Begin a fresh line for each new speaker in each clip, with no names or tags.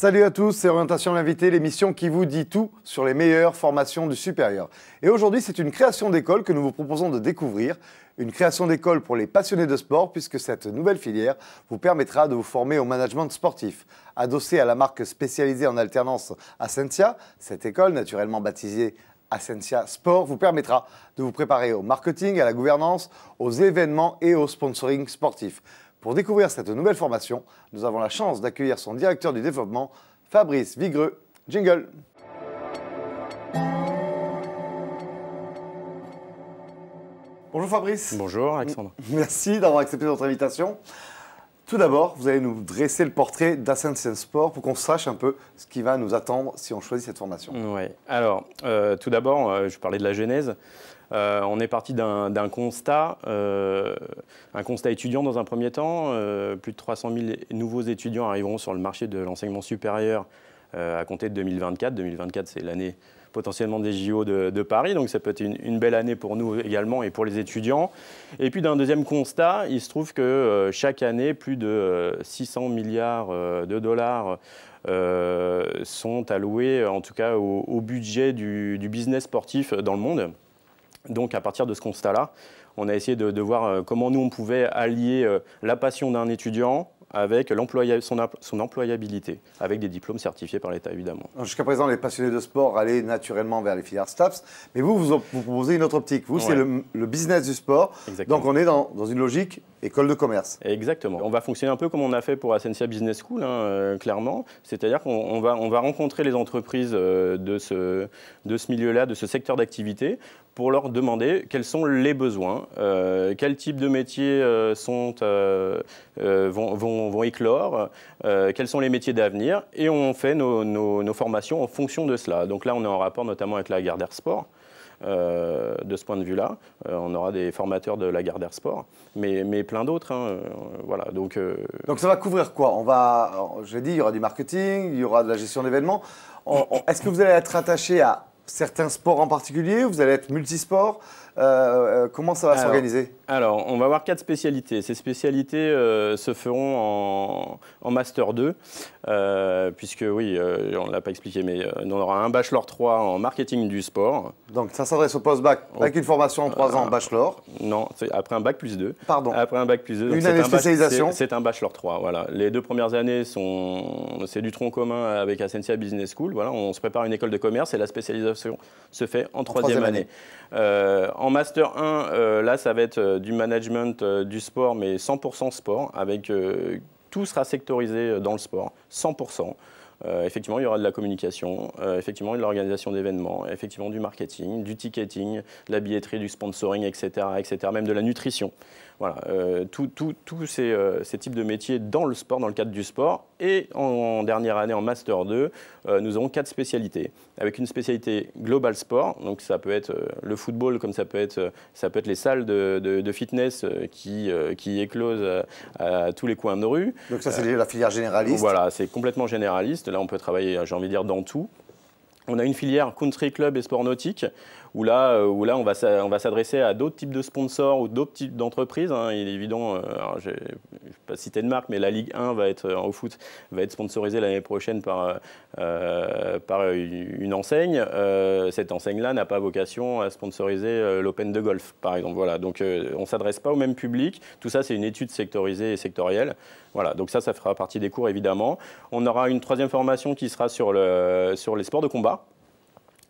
Salut à tous, c'est Orientation l'invité, l'émission qui vous dit tout sur les meilleures formations du supérieur. Et aujourd'hui, c'est une création d'école que nous vous proposons de découvrir. Une création d'école pour les passionnés de sport, puisque cette nouvelle filière vous permettra de vous former au management sportif. Adossée à la marque spécialisée en alternance Ascensia, cette école, naturellement baptisée Ascensia Sport, vous permettra de vous préparer au marketing, à la gouvernance, aux événements et au sponsoring sportif. Pour découvrir cette nouvelle formation, nous avons la chance d'accueillir son directeur du développement, Fabrice Vigreux. Jingle. Bonjour Fabrice.
Bonjour Alexandre.
Merci d'avoir accepté notre invitation. Tout d'abord, vous allez nous dresser le portrait d'Ascensia Sport pour qu'on sache un peu ce qui va nous attendre si on choisit cette formation.
Oui. Alors, tout d'abord, je parlais de la genèse. On est parti d'un constat, étudiant dans un premier temps. Plus de 300 000 nouveaux étudiants arriveront sur le marché de l'enseignement supérieur à compter de 2024. 2024, c'est l'année potentiellement des JO de Paris, donc ça peut être une belle année pour nous également et pour les étudiants. Et puis d'un deuxième constat, il se trouve que chaque année, plus de 600 milliards de dollars sont alloués, en tout cas, au budget du business sportif dans le monde. Donc à partir de ce constat-là, on a essayé de voir comment nous on pouvait allier la passion d'un étudiant avec son employabilité, avec des diplômes certifiés par l'État évidemment.
Jusqu'à présent, les passionnés de sport allaient naturellement vers les filières STAPS, mais vous proposez une autre optique. Vous, c'est le business du sport.
Exactement.
Donc on est dans une logique école de commerce.
Exactement. On va fonctionner un peu comme on a fait pour Ascensia Business School, clairement. C'est-à-dire qu'on va rencontrer les entreprises de ce milieu-là, de ce secteur d'activité, pour leur demander quels sont les besoins, quel type de métiers vont éclore, quels sont les métiers d'avenir, et on fait nos formations en fonction de cela. Donc là, on est en rapport notamment avec la Gardère Sport. De ce point de vue-là, on aura des formateurs de la Gardère Sport, mais plein d'autres. Voilà, donc
ça va couvrir quoi? Je l'ai dit, il y aura du marketing, il y aura de la gestion d'événements. Est-ce que vous allez être attaché à certains sports en particulier? Vous allez être multisport? Comment ça va s'organiser?
Alors, on va avoir 4 spécialités. Ces spécialités se feront en Master 2, puisque, oui, on ne l'a pas expliqué, mais on aura un Bachelor 3 en marketing du sport.
Donc, ça s'adresse au post-bac avec une formation en 3 ans en Bachelor?
Non, c'est après un Bac plus 2.
Pardon.
Après un Bac plus 2.
Une année de spécialisation?
C'est un Bachelor 3, voilà. Les 2 premières années, c'est du tronc commun avec Ascensia Business School. Voilà, on se prépare à une école de commerce et la spécialisation se fait en 3e année. En Master 1, là, ça va être du management du sport, mais 100% sport, avec tout sera sectorisé dans le sport, 100%. Effectivement, il y aura de la communication, effectivement, de l'organisation d'événements, effectivement, du marketing, du ticketing, de la billetterie, du sponsoring, etc., même de la nutrition. Voilà, tous ces types de métiers dans le sport, dans le cadre du sport. Et en dernière année, en Master 2, nous aurons 4 spécialités. Avec une spécialité Global Sport, donc ça peut être le football, comme ça peut être les salles de fitness qui éclosent à tous les coins de rue.
Donc ça, c'est la filière généraliste?
Voilà, c'est complètement généraliste. Là, on peut travailler, j'ai envie de dire, dans tout. On a une filière country club et sport nautique où là on va s'adresser à d'autres types de sponsors ou d'autres types d'entreprises. Il est évident, je ne vais pas citer de marque, mais la Ligue 1 au foot va être sponsorisée l'année prochaine par une enseigne. Cette enseigne-là n'a pas vocation à sponsoriser l'Open de golf, par exemple. Voilà, donc on ne s'adresse pas au même public. Tout ça, c'est une étude sectorisée et sectorielle. Voilà, donc ça fera partie des cours, évidemment. On aura une 3e formation qui sera sur les sports de combat.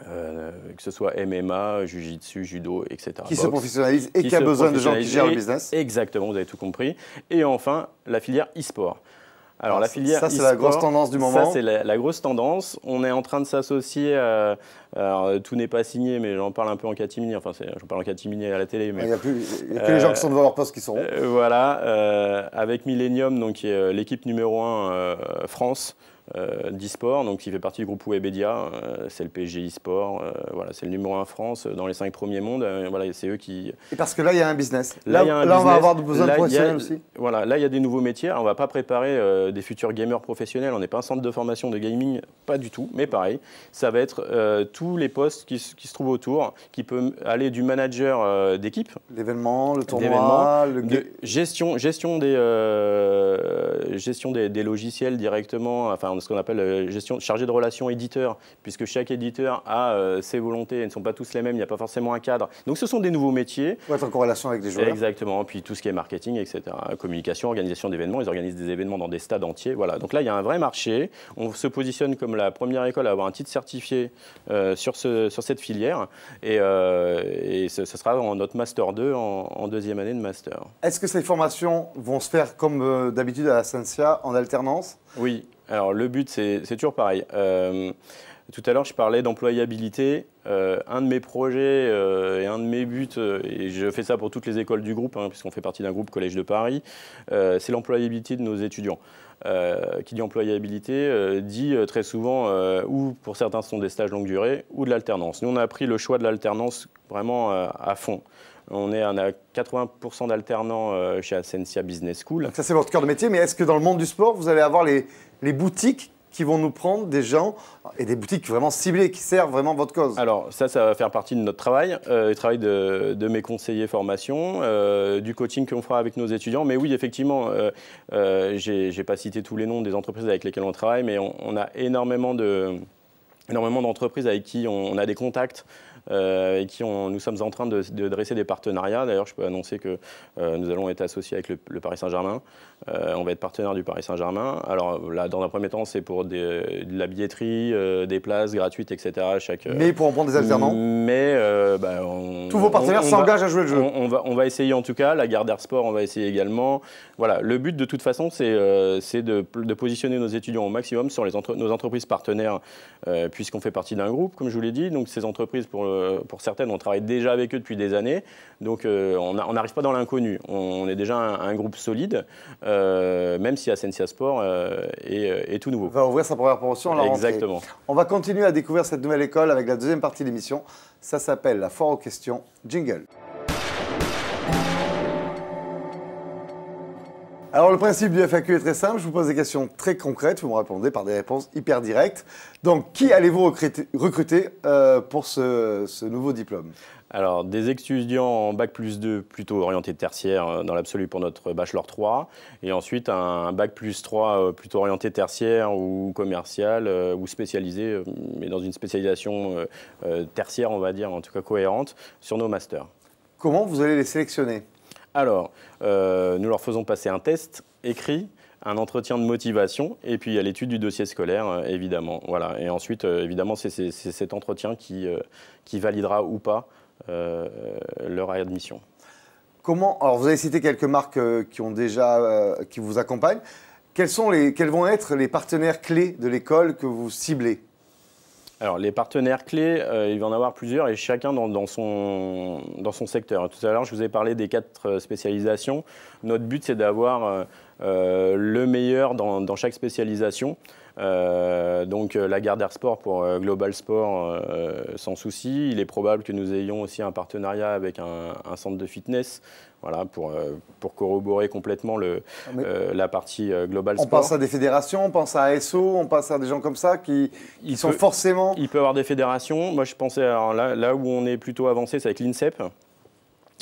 Que ce soit MMA, Jiu-Jitsu, Judo, etc.
Qui se professionnalise et qui a besoin de gens qui gèrent le business.
Exactement, vous avez tout compris. Et enfin, la filière e-sport. Alors, la filière
ça, c'est la grosse tendance du moment.
Ça, c'est la grosse tendance. On est en train de s'associer. Alors, tout n'est pas signé, mais j'en parle un peu en catimini. Enfin, j'en parle en catimini à la télé. Mais
il n'y a que les gens qui sont devant leur poste qui seront.
Voilà, avec Millennium, donc, qui est l'équipe numéro 1 France d'e-sport, donc qui fait partie du groupe Webedia, c'est le PSG e-sport, voilà, c'est le numéro 1 France dans les 5 premiers mondes, voilà, c'est eux qui...
Et parce que là, il y a un business. Là, on va avoir besoin de professionnels aussi.
Voilà, là, il y a des nouveaux métiers. Alors, on ne va pas préparer des futurs gamers professionnels, on n'est pas un centre de formation de gaming, pas du tout, mais pareil, ça va être tous les postes qui se trouvent autour, qui peuvent aller du manager d'équipe,
l'événement, le tournoi,
gestion des logiciels directement, enfin ce qu'on appelle gestion chargé de relations éditeur, puisque chaque éditeur a ses volontés, elles ne sont pas tous les mêmes, il n'y a pas forcément un cadre. Donc ce sont des nouveaux métiers.
Pour être en corrélation avec des joueurs.
Exactement, puis tout ce qui est marketing, etc. Communication, organisation d'événements, ils organisent des événements dans des stades entiers. Voilà. Donc là, il y a un vrai marché. On se positionne comme la première école à avoir un titre certifié sur cette filière. Et ce sera notre Master 2 en deuxième année de Master.
Est-ce que ces formations vont se faire comme d'habitude à la Sensia en alternance?
Oui. Alors le but, c'est toujours pareil. Tout à l'heure, je parlais d'employabilité. Un de mes projets et un de mes buts, et je fais ça pour toutes les écoles du groupe, puisqu'on fait partie d'un groupe Collège de Paris, c'est l'employabilité de nos étudiants. Qui dit employabilité dit très souvent, ou pour certains ce sont des stages longue durée, ou de l'alternance. Nous, on a pris le choix de l'alternance vraiment à fond. On a 80% d'alternants chez Ascensia Business School.
Donc ça, c'est votre cœur de métier, mais est-ce que dans le monde du sport, vous allez avoir les boutiques qui vont nous prendre des gens, et des boutiques vraiment ciblées, qui servent vraiment votre cause?
Alors ça va faire partie de notre travail, le travail de mes conseillers formation, du coaching qu'on fera avec nos étudiants. Mais oui, effectivement, je n'ai pas cité tous les noms des entreprises avec lesquelles on travaille, mais on a énormément d'entreprises avec qui on a des contacts. Et nous sommes en train de dresser des partenariats. D'ailleurs, je peux annoncer que nous allons être associés avec le Paris Saint-Germain. On va être partenaire du Paris Saint-Germain. Alors là, dans un premier temps, c'est pour de la billetterie, des places gratuites, etc.
Mais ils pourront prendre des alternants.
Mais
tous vos partenaires s'engagent à jouer le jeu.
On va essayer en tout cas. La Gardère Sport, on va essayer également. Voilà, le but de toute façon, c'est de positionner nos étudiants au maximum sur nos entreprises partenaires, puisqu'on fait partie d'un groupe, comme je vous l'ai dit. Donc ces entreprises, pour certaines, on travaille déjà avec eux depuis des années. Donc on n'arrive pas dans l'inconnu. On est déjà un groupe solide, même si Ascensia Sport est tout nouveau.
On va ouvrir sa première promotion à la rentrée.
Exactement.
On va continuer à découvrir cette nouvelle école avec la deuxième partie de l'émission. Ça s'appelle la foire aux questions. Jingle. Alors le principe du FAQ est très simple, je vous pose des questions très concrètes, vous me répondez par des réponses hyper directes. Donc qui allez-vous recruter pour ce nouveau diplôme?
Alors des étudiants en Bac+2 plutôt orientés tertiaire dans l'absolu pour notre Bachelor 3 et ensuite un Bac+3 plutôt orienté tertiaire ou commercial ou spécialisé, mais dans une spécialisation tertiaire on va dire, en tout cas cohérente, sur nos masters.
Comment vous allez les sélectionner?
Alors, nous leur faisons passer un test écrit, un entretien de motivation et puis il y a l'étude du dossier scolaire, évidemment. Voilà. Et ensuite, évidemment, c'est cet entretien qui validera ou pas leur admission.
Alors, vous avez cité quelques marques qui vous accompagnent. Quels vont être les partenaires clés de l'école que vous ciblez?
Alors, les partenaires clés, il va en avoir plusieurs et chacun dans son secteur. Tout à l'heure, je vous ai parlé des 4 spécialisations. Notre but, c'est d'avoir le meilleur dans chaque spécialisation. Donc, la Gardère Sport pour Global Sport, sans souci. Il est probable que nous ayons aussi un partenariat avec un centre de fitness. Voilà, pour corroborer complètement la partie Global Sport.
On pense à des fédérations, on pense à ASO, on pense à des gens comme ça qui sont forcément...
Il peut y avoir des fédérations. Moi, je pensais, alors là où on est plutôt avancé, c'est avec l'INSEP.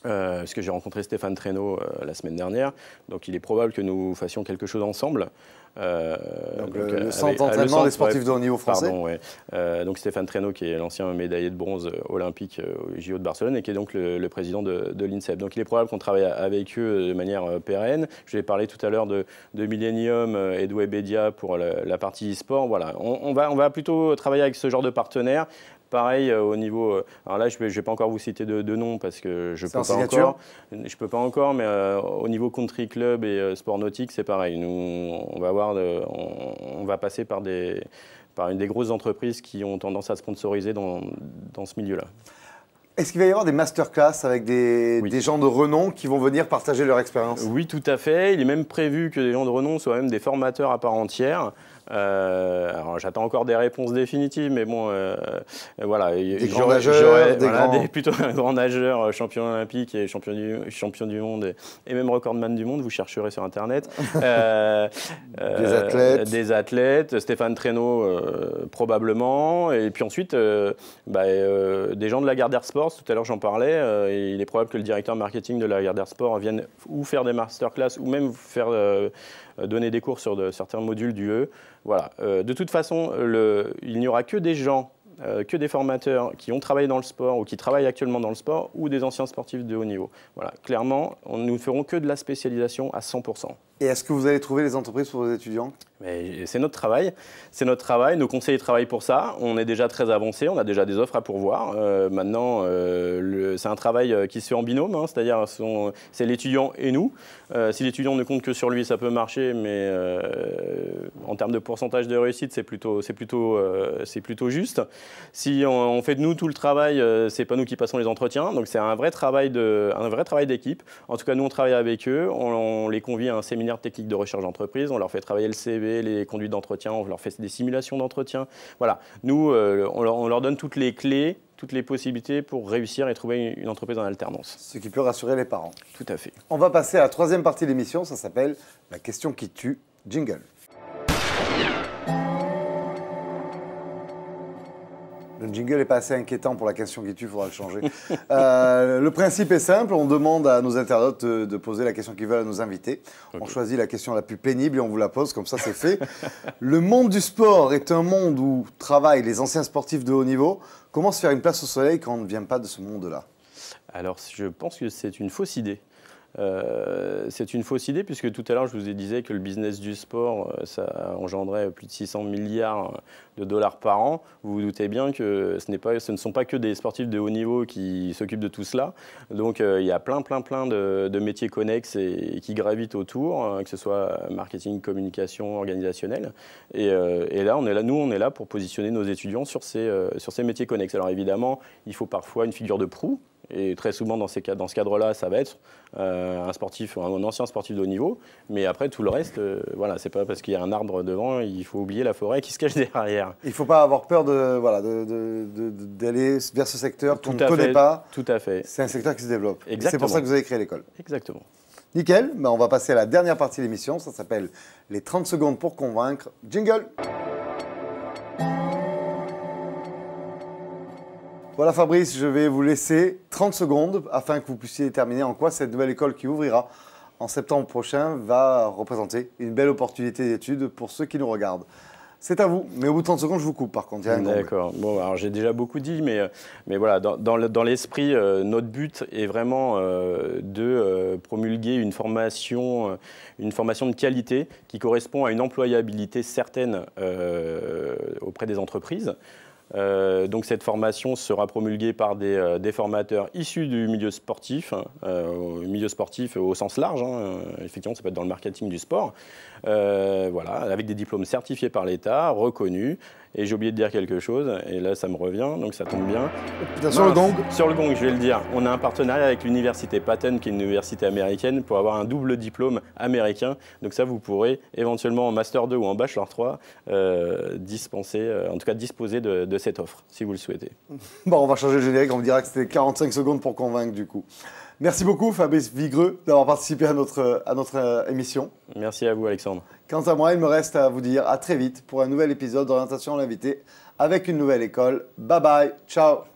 Parce que j'ai rencontré Stéphane Traîneau la semaine dernière. Donc, il est probable que nous fassions quelque chose ensemble.
Donc le centre d'entraînement des sportifs de haut niveau français.
Pardon, ouais. Donc Stéphane Traîneau, qui est l'ancien médaillé de bronze olympique au JO de Barcelone et qui est donc le président de l'INSEP. Donc il est probable qu'on travaille avec eux de manière pérenne. Je vais parler tout à l'heure de Millennium et de Webedia pour la partie e-sport. Voilà. On va plutôt travailler avec ce genre de partenaires. Pareil au niveau. Alors là, je vais pas encore vous citer de noms parce que je peux pas encore. Je peux pas encore, mais au niveau country club et sport nautique, c'est pareil. Nous, on va passer par une des grosses entreprises qui ont tendance à sponsoriser dans ce milieu-là.
Est-ce qu'il va y avoir des masterclass avec des gens de renom qui vont venir partager leur expérience?
Oui, tout à fait. Il est même prévu que des gens de renom soient même des formateurs à part entière. Alors j'attends encore des réponses définitives, mais bon, voilà. Plutôt un grand nageur, champion olympique et champion du monde et même recordman du monde. Vous chercherez sur Internet. Des athlètes. Stéphane Traîneau, probablement. Et puis ensuite, des gens de la Gardère Sport. Tout à l'heure, j'en parlais. Il est probable que le directeur marketing de la Gardère Sport vienne ou faire des masterclass ou même faire donner des cours sur certains modules du E. Voilà. De toute façon, il n'y aura que des gens, que des formateurs qui ont travaillé dans le sport ou qui travaillent actuellement dans le sport ou des anciens sportifs de haut niveau. Voilà. Clairement, nous ne ferons que de la spécialisation à 100%.
Et est-ce que vous allez trouver les entreprises pour vos étudiants?
C'est notre travail. C'est notre travail. Nos conseillers travaillent pour ça. On est déjà très avancé. On a déjà des offres à pourvoir. Maintenant, c'est un travail qui se fait en binôme. Hein, c'est-à-dire, c'est l'étudiant et nous. Si l'étudiant ne compte que sur lui, ça peut marcher. Mais en termes de pourcentage de réussite, c'est plutôt juste. Si on fait de nous tout le travail, c'est pas nous qui passons les entretiens. Donc, c'est un vrai travail d'équipe. En tout cas, nous, on travaille avec eux. On les convie à un séminaire de technique de recherche d'entreprise, on leur fait travailler le CV, les conduites d'entretien, on leur fait des simulations d'entretien. Voilà, nous, on leur donne toutes les clés, toutes les possibilités pour réussir et trouver une entreprise en alternance.
Ce qui peut rassurer les parents.
Tout à fait.
On va passer à la troisième partie de l'émission, ça s'appelle la question qui tue. Jingle. Le jingle n'est pas assez inquiétant pour la question qui tue, il faudra le changer. Le principe est simple, on demande à nos internautes de poser la question qu'ils veulent à nos invités. Okay. On choisit la question la plus pénible et on vous la pose, comme ça c'est fait. Le monde du sport est un monde où travaillent les anciens sportifs de haut niveau. Comment se faire une place au soleil quand on ne vient pas de ce monde-là?
Alors je pense que c'est une fausse idée. C'est une fausse idée puisque tout à l'heure je vous ai dit que le business du sport ça engendrait plus de 600 milliards de dollars par an. Vous vous doutez bien que ce ne sont pas que des sportifs de haut niveau qui s'occupent de tout cela. Donc il y a plein de métiers connexes et qui gravitent autour, que ce soit marketing, communication, organisationnel. Et là, on est là pour positionner nos étudiants sur ces métiers connexes. Alors évidemment, il faut parfois une figure de proue. Et très souvent, dans ce cadre-là, ça va être un ancien sportif de haut niveau. Mais après, tout le reste, voilà, c'est pas parce qu'il y a un arbre devant, il faut oublier la forêt qui se cache derrière.
Il ne faut pas avoir peur d'aller vers ce secteur qu'on ne connaît pas.
Tout à fait.
C'est un secteur qui se développe. C'est
Exactement.
pour ça que vous avez créé l'école.
Exactement.
Nickel. Ben, on va passer à la dernière partie de l'émission. Ça s'appelle les 30 secondes pour convaincre. Jingle. Voilà Fabrice, je vais vous laisser 30 secondes afin que vous puissiez déterminer en quoi cette nouvelle école qui ouvrira en septembre prochain va représenter une belle opportunité d'études pour ceux qui nous regardent. C'est à vous, mais au bout de 30 secondes, je vous coupe par contre.
D'accord. Bon, alors j'ai déjà beaucoup dit, mais voilà, dans l'esprit, notre but est vraiment de promulguer une formation de qualité qui correspond à une employabilité certaine auprès des entreprises. Donc cette formation sera promulguée par des formateurs issus du milieu sportif au sens large. Hein. Effectivement, ça peut être dans le marketing du sport. Voilà, avec des diplômes certifiés par l'État, reconnus. Et j'ai oublié de dire quelque chose, et là ça me revient, donc ça tombe bien.
Sur le gong.
Sur le gong, je vais le dire. On a un partenariat avec l'université Patton, qui est une université américaine, pour avoir un double diplôme américain. Donc ça, vous pourrez éventuellement en Master 2 ou en Bachelor 3 disposer de cette offre, si vous le souhaitez.
Bon, on va changer le générique, on me dira que c'était 45 secondes pour convaincre du coup. Merci beaucoup Fabrice Vigreux d'avoir participé à notre émission.
Merci à vous Alexandre.
Quant à moi, il me reste à vous dire à très vite pour un nouvel épisode d'Orientation à l'invité avec une nouvelle école. Bye bye, ciao.